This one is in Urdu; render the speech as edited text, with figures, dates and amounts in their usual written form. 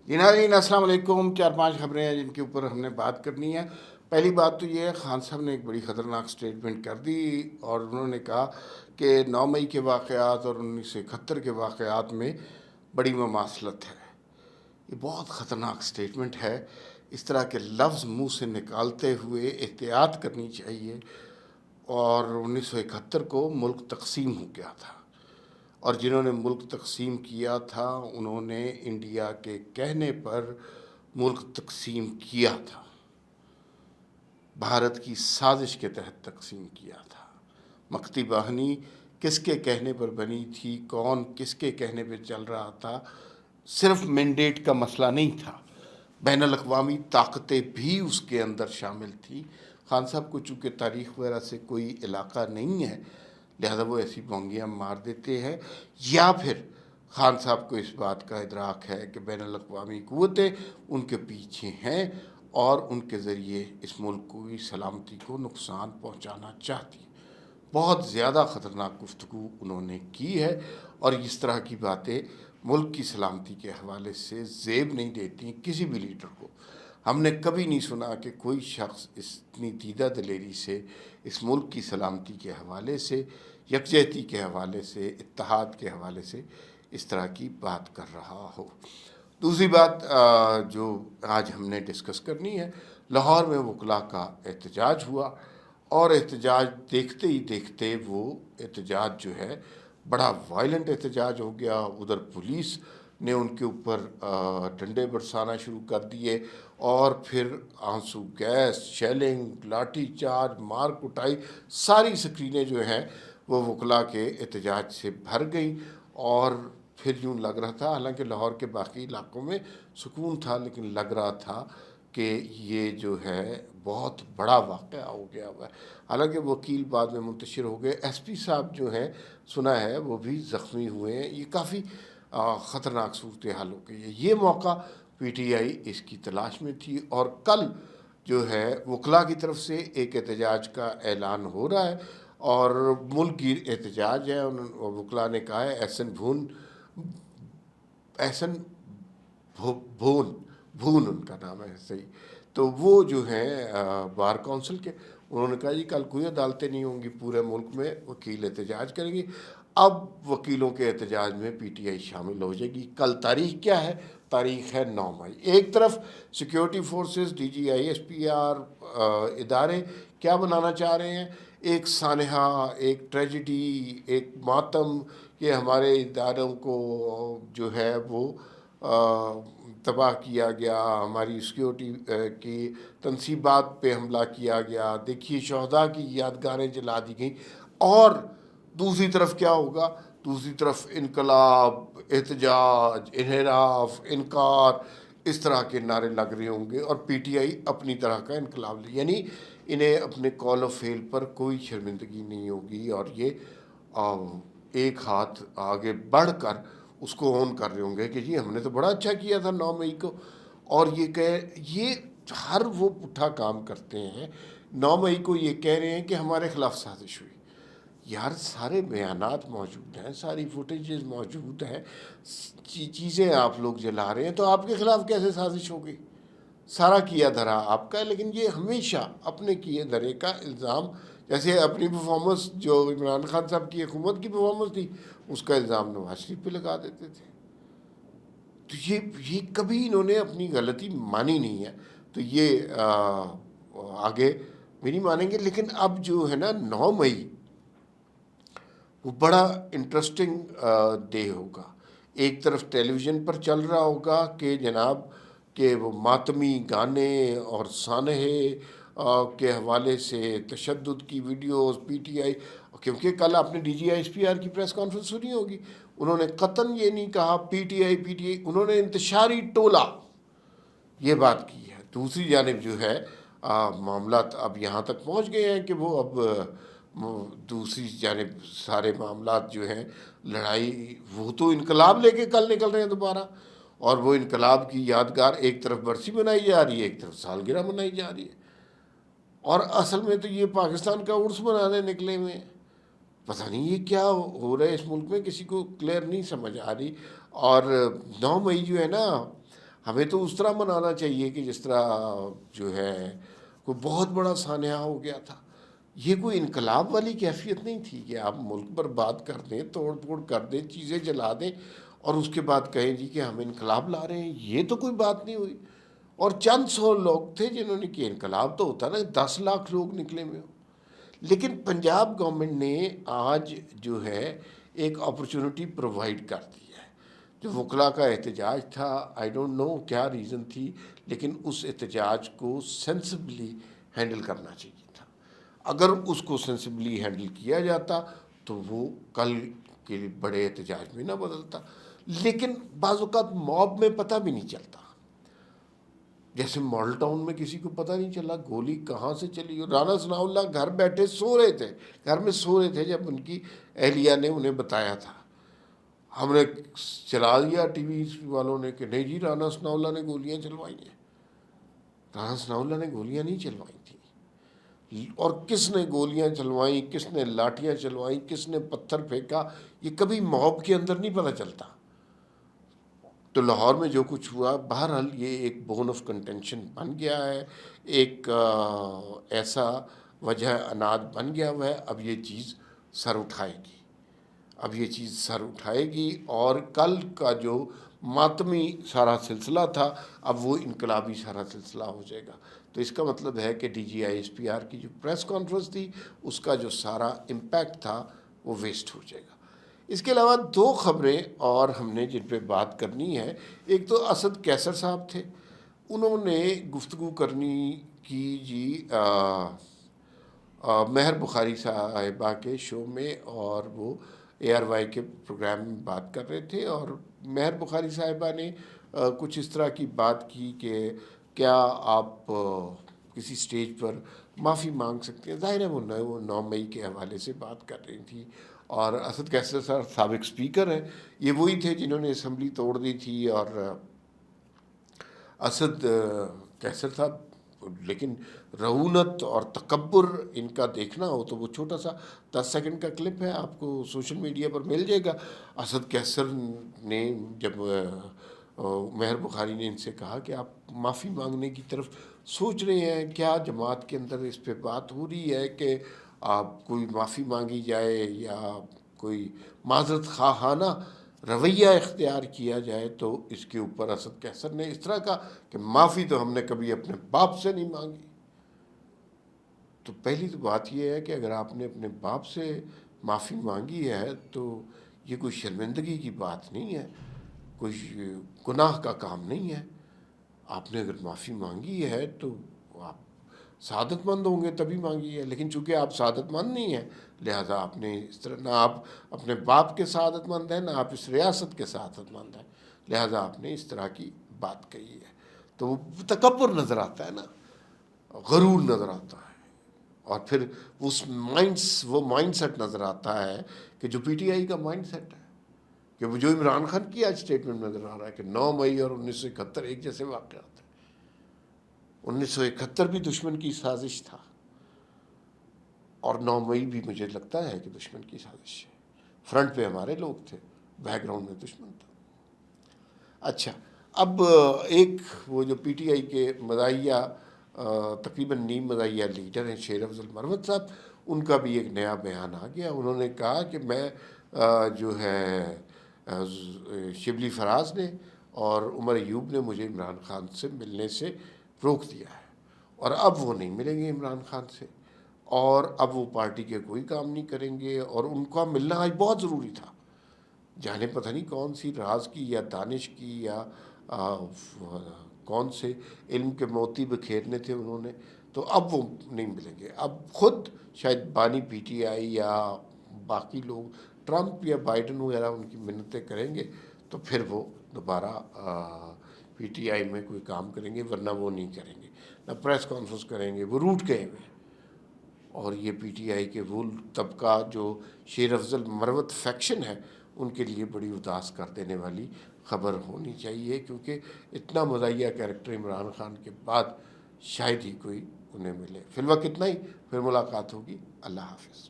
جی ناظرین السلام علیکم. 4 5 خبریں ہیں جن کے اوپر ہم نے بات کرنی ہے. پہلی بات تو یہ ہے، خان صاحب نے ایک بڑی خطرناک سٹیٹمنٹ کر دی اور انہوں نے کہا کہ 9 مئی کے واقعات اور 1971 کے واقعات میں بڑی مماثلت ہے. یہ بہت خطرناک سٹیٹمنٹ ہے. اس طرح کے لفظ منہ سے نکالتے ہوئے احتیاط کرنی چاہیے. اور 1971 کو ملک تقسیم ہو گیا تھا، اور جنہوں نے ملک تقسیم کیا تھا انہوں نے انڈیا کے کہنے پر ملک تقسیم کیا تھا، بھارت کی سازش کے تحت تقسیم کیا تھا. مکتی باہنی کس کے کہنے پر بنی تھی، کون کس کے کہنے پہ چل رہا تھا، صرف مینڈیٹ کا مسئلہ نہیں تھا، بین الاقوامی طاقتیں بھی اس کے اندر شامل تھیں. خان صاحب کو چونکہ تاریخ وغیرہ سے کوئی علاقہ نہیں ہے، لہذا وہ ایسی بونگیاں مار دیتے ہیں، یا پھر خان صاحب کو اس بات کا ادراک ہے کہ بین الاقوامی قوتیں ان کے پیچھے ہیں اور ان کے ذریعے اس ملک کی سلامتی کو نقصان پہنچانا چاہتی ہیں. بہت زیادہ خطرناک گفتگو انہوں نے کی ہے، اور اس طرح کی باتیں ملک کی سلامتی کے حوالے سے زیب نہیں دیتی کسی بھی لیڈر کو. ہم نے کبھی نہیں سنا کہ کوئی شخص اتنی دیدہ دلیری سے اس ملک کی سلامتی کے حوالے سے، یکجہتی کے حوالے سے، اتحاد کے حوالے سے اس طرح کی بات کر رہا ہو. دوسری بات جو آج ہم نے ڈسکس کرنی ہے، لاہور میں وکلاء کا احتجاج ہوا، اور احتجاج دیکھتے ہی دیکھتے وہ احتجاج جو ہے بڑا وائلنٹ احتجاج ہو گیا. ادھر پولیس نے ان کے اوپر ڈنڈے برسانا شروع کر دیے، اور پھر آنسو گیس، شیلنگ، لاٹھی چارج، مار کٹائی، ساری سکرینیں جو ہیں وہ وکلاء کے احتجاج سے بھر گئیں. اور پھر یوں لگ رہا تھا، حالانکہ لاہور کے باقی علاقوں میں سکون تھا، لیکن لگ رہا تھا کہ یہ جو ہے بہت بڑا واقعہ ہو گیا ہوا ہے. حالانکہ وکیل بعد میں منتشر ہو گئے. ایس پی صاحب جو ہیں سنا ہے وہ بھی زخمی ہوئے ہیں. یہ کافی خطرناک صورتحال ہو گئی ہے. یہ موقع پی ٹی آئی اس کی تلاش میں تھی، اور کل جو ہے وکلاء کی طرف سے ایک احتجاج کا اعلان ہو رہا ہے، اور ملک کی احتجاج ہے. وکلاء نے کہا ہے احسن بھون ان کا نام ہے صحیح. تو وہ جو ہیں بار کونسل کے، انہوں نے کہا جی کل کوئی عدالتیں نہیں ہوں گی، پورے ملک میں وکیل احتجاج کریں گے. اب وکیلوں کے احتجاج میں پی ٹی آئی شامل ہو جائے گی. کل تاریخ کیا ہے؟ تاریخ ہے 9 مئی. ایک طرف security forces, D G I S P R ادارے کیا بنانا چاہ رہے ہیں؟ ایک سانحہ، ایک ٹریجڈی، ایک ماتم کہ ہمارے اداروں کو جو ہے وہ تباہ کیا گیا، ہماری سیکیورٹی کی تنصیبات پہ حملہ کیا گیا، دیکھیے شہداء کی یادگاریں جلا دی گئیں. اور دوسری طرف کیا ہوگا؟ دوسری طرف انقلاب، احتجاج، انحراف، انکار، اس طرح کے نعرے لگ رہے ہوں گے، اور پی ٹی آئی اپنی طرح کا انقلاب لے، یعنی انہیں اپنے کال آف فیل پر کوئی شرمندگی نہیں ہوگی. اور یہ ایک ہاتھ آگے بڑھ کر اس کو اون کر رہے ہوں گے کہ جی ہم نے تو بڑا اچھا کیا تھا 9 مئی کو. اور یہ ہر وہ پٹھا کام کرتے ہیں. 9 مئی کو یہ کہہ رہے ہیں کہ ہمارے خلاف سازش ہوئی. یار سارے بیانات موجود ہیں، ساری فوٹیجز موجود ہیں، چیزیں آپ لوگ جلا رہے ہیں، تو آپ کے خلاف کیسے سازش ہوگی؟ سارا کیا دھرا آپ کا ہے. لیکن یہ ہمیشہ اپنے کیے دھرے کا الزام، جیسے اپنی پرفارمنس جو عمران خان صاحب کی حکومت کی پرفارمنس تھی اس کا الزام نواز شریف پہ لگا دیتے تھے. تو یہ کبھی انہوں نے اپنی غلطی مانی نہیں ہے، تو یہ آگے بھی نہیں مانیں گے. لیکن اب جو ہے نا 9 مئی، وہ بڑا انٹرسٹنگ ڈے ہوگا. ایک طرف ٹیلی ویژن پر چل رہا ہوگا کہ جناب کہ وہ ماتمی گانے اور سانحے کے حوالے سے تشدد کی ویڈیوز پی ٹی آئی، کیونکہ کل آپ نے D G I S P R کی پریس کانفرنس سنی ہوگی، انہوں نے قطعاً یہ نہیں کہا P T I P T I, انہوں نے انتشاری ٹولہ یہ بات کی ہے. دوسری جانب جو ہے معاملات اب یہاں تک پہنچ گئے ہیں کہ وہ اب دوسری جانب سارے معاملات جو ہیں لڑائی، وہ تو انقلاب لے کے کل نکل رہے ہیں دوبارہ. اور وہ انقلاب کی یادگار ایک طرف برسی منائی جا رہی ہے، ایک طرف سالگرہ منائی جا رہی ہے. اور اصل میں تو یہ پاکستان کا عرس منانے نکلے ہوئے ہیں. پتہ نہیں یہ کیا ہو رہا ہے اس ملک میں، کسی کو کلیئر نہیں سمجھ آ رہی. اور 9 مئی جو ہے نا، ہمیں تو اس طرح منانا چاہیے کہ جس طرح جو ہے کوئی بہت بڑا سانحہ ہو گیا تھا. یہ کوئی انقلاب والی کیفیت نہیں تھی کہ آپ ملک پر بات کر دیں، توڑ پھوڑ کر دیں، چیزیں جلا دیں اور اس کے بعد کہیں جی کہ ہم انقلاب لا رہے ہیں. یہ تو کوئی بات نہیں ہوئی. اور چند سو لوگ تھے جنہوں نے کیا. انقلاب تو ہوتا نا 10 لاکھ لوگ نکلے ہوئے ہوں. لیکن پنجاب گورنمنٹ نے آج جو ہے ایک اپرچونٹی پرووائڈ کر دی ہے. جو وکلاء کا احتجاج تھا، آئی ڈونٹ نو کیا ریزن تھی، لیکن اس احتجاج کو سینسبلی ہینڈل کرنا چاہیے تھا. اگر اس کو سینسبلی ہینڈل کیا جاتا تو وہ کل کے بڑے احتجاج میں نہ بدلتا. لیکن بعض اوقات موب میں پتہ بھی نہیں چلتا. جیسے ماڈل ٹاؤن میں کسی کو پتہ نہیں چلا گولی کہاں سے چلی. اور رانا ثناء اللہ گھر بیٹھے سو رہے تھے، گھر میں سو رہے تھے جب ان کی اہلیہ نے انہیں بتایا تھا. ہم نے چلا دیا ٹی وی والوں نے کہ نہیں جی رانا ثناء اللہ نے گولیاں چلوائی ہیں. رانا ثناء اللہ نے گولیاں نہیں چلوائی تھیں. اور کس نے گولیاں چلوائیں، کس نے لاٹھیاں چلوائیں، کس نے پتھر پھینکا، یہ کبھی موب کے اندر نہیں پتہ چلتا. تو لاہور میں جو کچھ ہوا، بہرحال یہ ایک بون آف کنٹینشن بن گیا ہے، ایک ایسا وجہ اناج بن گیا ہوا ہے. اب یہ چیز سر اٹھائے گی، اب یہ چیز سر اٹھائے گی. اور کل کا جو ماتمی سارا سلسلہ تھا اب وہ انقلابی سارا سلسلہ ہو جائے گا. تو اس کا مطلب ہے کہ D G I S P R کی جو پریس کانفرنس تھی اس کا جو سارا امپیکٹ تھا وہ ویسٹ ہو جائے گا. اس کے علاوہ 2 خبریں اور ہم نے جن پہ بات کرنی ہے. ایک تو اسد کیسر صاحب تھے، انہوں نے گفتگو کرنی کی جی مہر بخاری صاحبہ کے شو میں، اور وہ اے آر وائی کے پروگرام میں بات کر رہے تھے. اور مہر بخاری صاحبہ نے کچھ اس طرح کی بات کی کہ کیا آپ کسی سٹیج پر معافی مانگ سکتے ہیں. ظاہر ہے وہ 9 مئی کے حوالے سے بات کر رہی تھی. اور اسد کیسر صاحب سابق اسپیکر ہیں، یہ وہی تھے جنہوں نے اسمبلی توڑ دی تھی. اور اسد کیسر صاحب، لیکن رعونت اور تکبر ان کا دیکھنا ہو تو وہ چھوٹا سا 10 سیکنڈ کا کلپ ہے، آپ کو سوشل میڈیا پر مل جائے گا. اسد کیسر نے جب مہر بخاری نے ان سے کہا کہ آپ معافی مانگنے کی طرف سوچ رہے ہیں، کیا جماعت کے اندر اس پہ بات ہو رہی ہے کہ آپ کوئی معافی مانگی جائے یا کوئی معذرت خواہانہ رویہ اختیار کیا جائے. تو اس کے اوپر اسد کیسر نے اس طرح کہا کہ معافی تو ہم نے کبھی اپنے باپ سے نہیں مانگی. تو پہلی تو بات یہ ہے کہ اگر آپ نے اپنے باپ سے معافی مانگی ہے تو یہ کوئی شرمندگی کی بات نہیں ہے، کوئی گناہ کا کام نہیں ہے. آپ نے اگر معافی مانگی ہے تو آپ سعادت مند ہوں گے تبھی مانگی ہے. لیکن چونکہ آپ سعادت مند نہیں ہیں لہٰذا آپ نے اس طرح، نہ آپ اپنے باپ کے سعادت مند ہیں، نہ آپ اس ریاست کے سعادت مند ہیں، لہٰذا آپ نے اس طرح کی بات کہی ہے. تو وہ تکبر نظر آتا ہے نا، غرور نظر آتا ہے. اور پھر وہ مائنڈ سیٹ نظر آتا ہے کہ جو پی ٹی آئی کا مائنڈ سیٹ ہے، کہ وہ جو عمران خان کی آج اسٹیٹمنٹ نظر آ رہا ہے کہ 9 مئی اور 1971 ایک جیسے واقعات ہیں. 1971 بھی دشمن کی سازش تھا اور 9 مئی بھی مجھے لگتا ہے کہ دشمن کی سازش ہے. فرنٹ پہ ہمارے لوگ تھے، بیک گراؤنڈ میں دشمن تھا. اچھا، اب ایک وہ جو پی ٹی آئی کے مزاحیہ تقریباً نیم مزاحیہ لیڈر ہیں شیر افضل مروت صاحب، ان کا بھی ایک نیا بیان آ گیا. انہوں نے کہا کہ میں جو ہے شبلی فراز نے اور عمر ایوب نے مجھے عمران خان سے ملنے سے روک دیا ہے، اور اب وہ نہیں ملیں گے عمران خان سے، اور اب وہ پارٹی کے کوئی کام نہیں کریں گے. اور ان کا ملنا آج بہت ضروری تھا، جانے پتہ نہیں کون سی راز کی یا دانش کی یا کون سے علم کے موتی بکھیرنے تھے انہوں نے. تو اب وہ نہیں ملیں گے. اب خود شاید بانی پی ٹی آئی یا باقی لوگ ٹرمپ یا بائیڈن وغیرہ ان کی منتیں کریں گے تو پھر وہ دوبارہ پی ٹی آئی میں کوئی کام کریں گے، ورنہ وہ نہیں کریں گے، نہ پریس کانفرنس کریں گے. وہ روٹ گئے ہوئے. اور یہ پی ٹی آئی کے وہ طبقہ جو شیر افضل مروت فیکشن ہے ان کے لیے بڑی اداس کر دینے والی خبر ہونی چاہیے، کیونکہ اتنا مزاحیہ کیریکٹر عمران خان کے بعد شاید ہی کوئی انہیں ملے. فی الوقت اتنا ہی، پھر ملاقات ہوگی. اللہ حافظ.